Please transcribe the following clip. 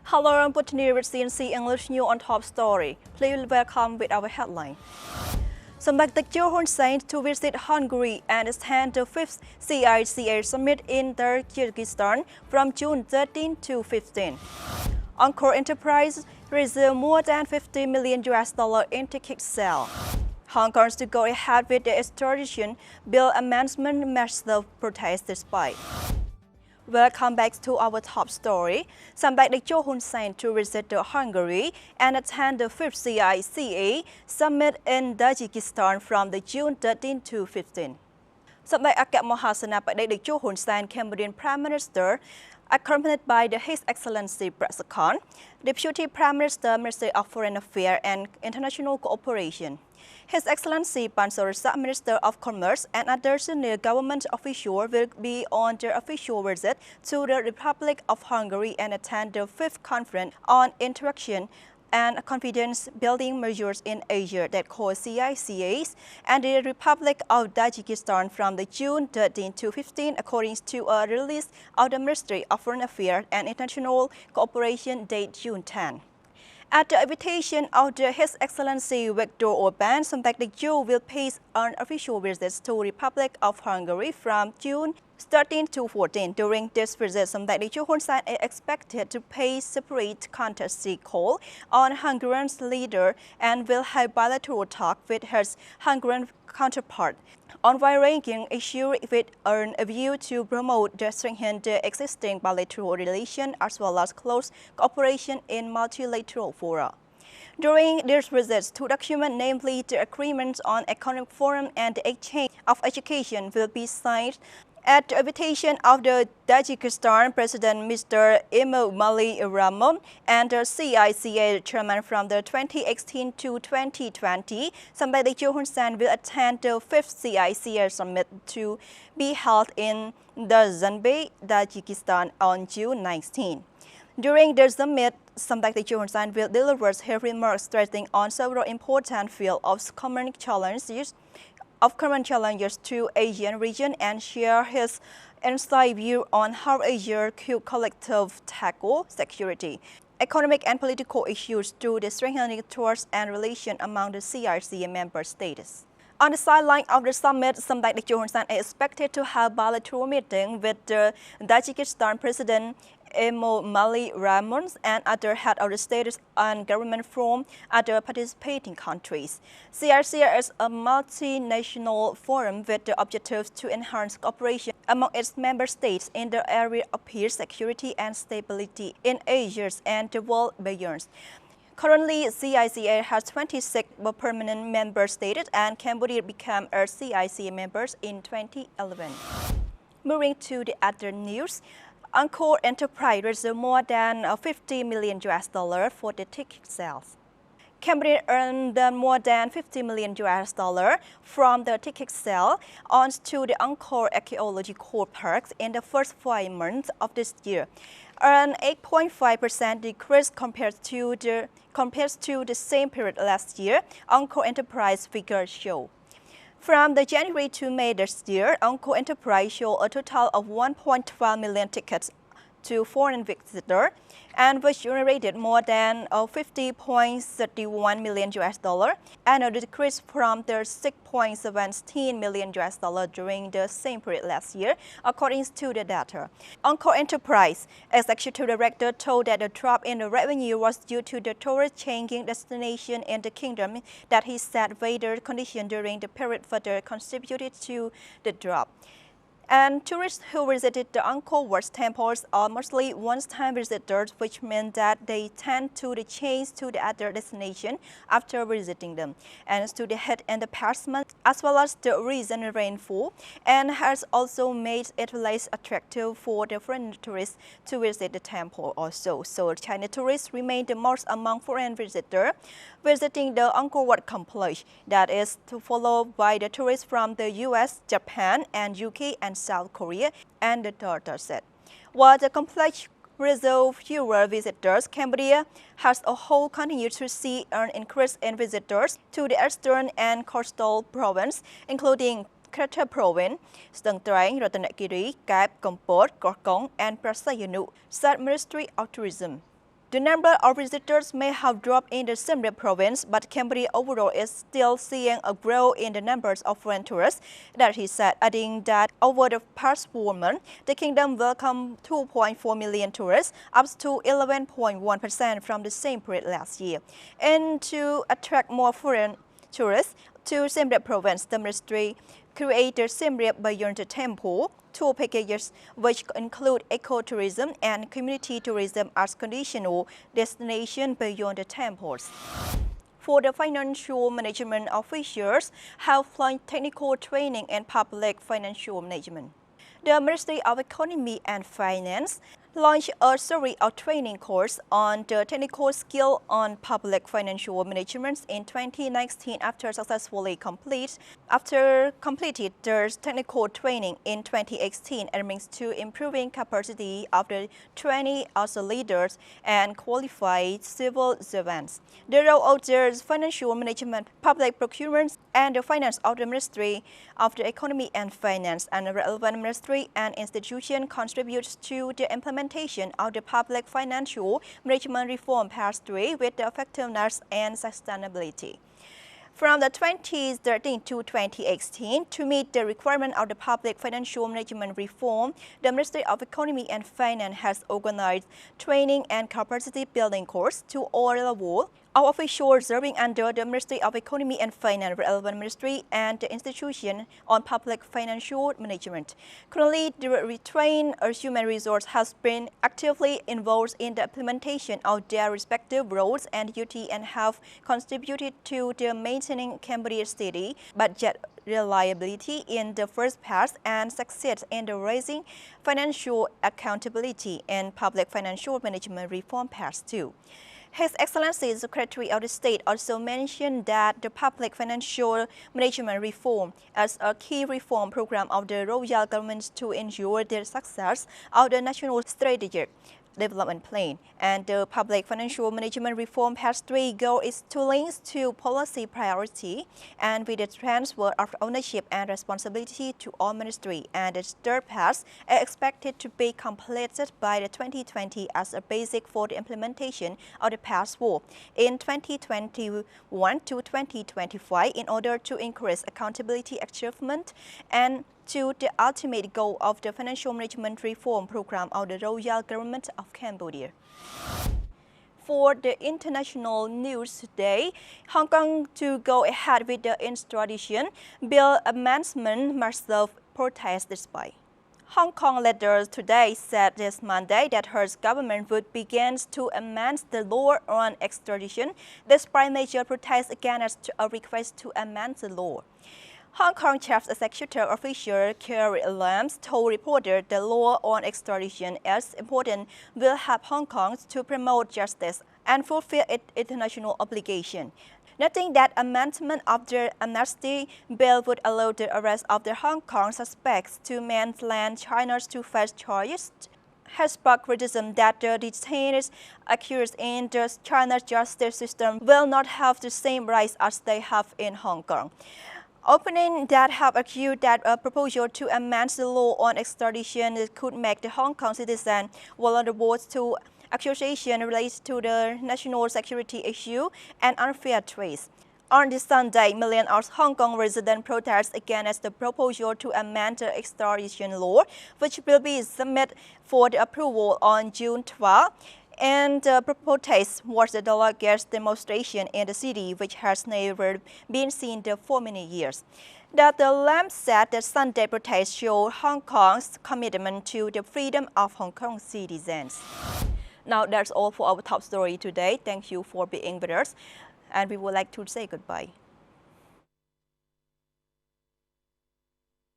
Hello and put near with CNC English News on top story. Please welcome with our headline. Samdech Hun Sen to visit Hungary and attend the 5th CICA summit in Kyrgyzstan from June 13 to 15. Encore Enterprise reserve more than $50 million in ticket sale. Hong Kong's to go ahead with the extradition bill amendment massive protest despite. Welcome back to our top story. Samdech Hun Sen to visit Hungary and attend the 5th CICA summit in Tajikistan from the June 13 to 15. Samdech Akep Mohasana Padek Hun Sen, Cambodian Prime Minister, accompanied by His Excellency Prasakhon, Deputy Prime Minister, Minister of Foreign Affairs and International Cooperation. His Excellency Pan Sorosak, Minister of Commerce, and other senior government officials will be on their official visit to the Republic of Hungary and attend the 5th Conference on Interaction and Confidence-Building Measures in Asia that called CICAs and the Republic of Tajikistan from the June 13 to 15 according to a release of the Ministry of Foreign Affairs and International Cooperation date June 10. At the invitation of His Excellency Viktor Orban, Samdech will pay an official visit to Republic of Hungary from June 13 to 14. During this visit, Samdech Hun Sen is expected to pay separate courtesy call on Hungarian's leader and will have bilateral talk with his Hungarian counterpart on wide-ranging issues with a view to promote the strengthen the existing bilateral relations as well as close cooperation in multilateral fora. During this visit, two documents, namely the agreements on economic forum and the exchange of education, will be signed. At the invitation of the Tajikistan President Mr. Emomali Rahmon and the CICA chairman from the 2018 to 2020, Samdech Hun Sen will attend the 5th CICA summit to be held in Dushanbe, Tajikistan on June 19. During the summit, Samdech Hun Sen will deliver his remarks stressing on several important fields of common challenges to Asian region and share his insight view on how Asia could collectively tackle security, economic and political issues through the strengthening trust and relation among the CICA member states. On the sideline of the summit, Samdech Hun Sen is expected to have bilateral meeting with the Tajikistan President Emomali Rahmon and other head of the states and government from other participating countries. CICA is a multinational forum with the objective to enhance cooperation among its member states in the area of peace, security and stability in Asia and the world beyond. Currently, CICA has 26 permanent member states and Cambodia became a CICA member in 2011. Moving to the other news, Encore Enterprise reserved more than $50 million for the ticket sales. Cambodia earned more than $50 million from the ticket sale on to the Encore Archaeological Parks in the first 5 months of this year, an 8.5% decrease compared to the same period last year, Encore Enterprise figures show. From the January to May this year, Encore Enterprise showed a total of 1.12 million tickets to foreign visitors and which generated more than $50.31 million and a decrease from the $6.17 million during the same period last year, according to the data. Encore Enterprise Executive Director told that the drop in the revenue was due to the tourists changing destination in the kingdom that he said weather conditions during the period further contributed to the drop. And tourists who visited the Angkor Wat temples are mostly one-time visitors, which meant that they tend to change to the other destination after visiting them, and to the heat in the past month, as well as the recent rainfall, and has also made it less attractive for the foreign tourists to visit the temple also. So China tourists remain the most among foreign visitors visiting the Angkor Wat complex, that is followed by the tourists from the US, Japan, and UK and South Korea, and the third set. While the complex reserve fewer visitors, Cambodia has a whole continued to see an increase in visitors to the eastern and coastal province, including Kratha Province, Stung Treng, Ratanakiri, Kap, Kampot, Korkong, and Prasayanu, said Ministry of Tourism. The number of visitors may have dropped in the Siem Reap province, but Cambodia overall is still seeing a growth in the numbers of foreign tourists, that he said, adding that over the past 4 months, the kingdom welcomed 2.4 million tourists, up to 11.1% from the same period last year. And to attract more foreign tourists to Siem Reap province, the ministry created Siem Reap Beyond the Temple, 2 packages which include ecotourism and community tourism as conditional destination beyond the temples. For the financial management officials, health-line technical training and public financial management. The Ministry of Economy and Finance launched a series of training courses on the technical skill on public financial management in 2019 after completed the technical training in 2018, aiming to improving capacity of the trainee as leaders and qualified civil servants. The role of the financial management, public procurement, and the finance of the Ministry of the Economy and Finance and the relevant ministry and institution contributes to the implementation of the public financial management reform Part 3 with the effectiveness and sustainability. From the 2013 to 2018, to meet the requirement of the public financial management reform, the Ministry of Economy and Finance has organized training and capacity building courses to all levels of officials serving under the Ministry of Economy and Finance, relevant ministry, and the institution on public financial management. Currently, the retrained human resource has been actively involved in the implementation of their respective roles and duties and have contributed to the maintaining Cambodia's steady budget reliability in the first part and success in the raising financial accountability and public financial management reform Part 2. His Excellency the Secretary of the State also mentioned that the public financial management reform as a key reform program of the royal government to ensure the success of the national strategic development plan, and the public financial management reform Part 3 goal is to link to policy priority and with the transfer of ownership and responsibility to all ministry, and the third part is expected to be completed by the 2020 as a basic for the implementation of the Part 4 in 2021 to 2025 in order to increase accountability achievement and to the ultimate goal of the financial management reform program of the royal government of Cambodia. For the international news today, Hong Kong to go ahead with the extradition bill amendment massive protest despite. Hong Kong later today said this Monday that her government would begin to amend the law on extradition despite major protests against a request to amend the law. Hong Kong Chief Executive Officer Carrie Lam told reporters the law on extradition is important will help Hong Kong to promote justice and fulfill its international obligation. Noting that amendment of the amnesty bill would allow the arrest of the Hong Kong suspects to mainland China to face charges, has sparked criticism that the detainees accused in the China's justice system will not have the same rights as they have in Hong Kong. Opponents that have argued that a proposal to amend the law on extradition could make the Hong Kong citizen vulnerable to accusation related to the national security issue and unfair trades. On this Sunday, millions of Hong Kong residents protest against the proposal to amend the extradition law, which will be submitted for the approval on June 12. And the protest was the largest demonstration in the city, which has never been seen for many years. Dr. Lam said that Sunday protests show Hong Kong's commitment to the freedom of Hong Kong citizens. Now that's all for our top story today. Thank you for being with us, and we would like to say goodbye.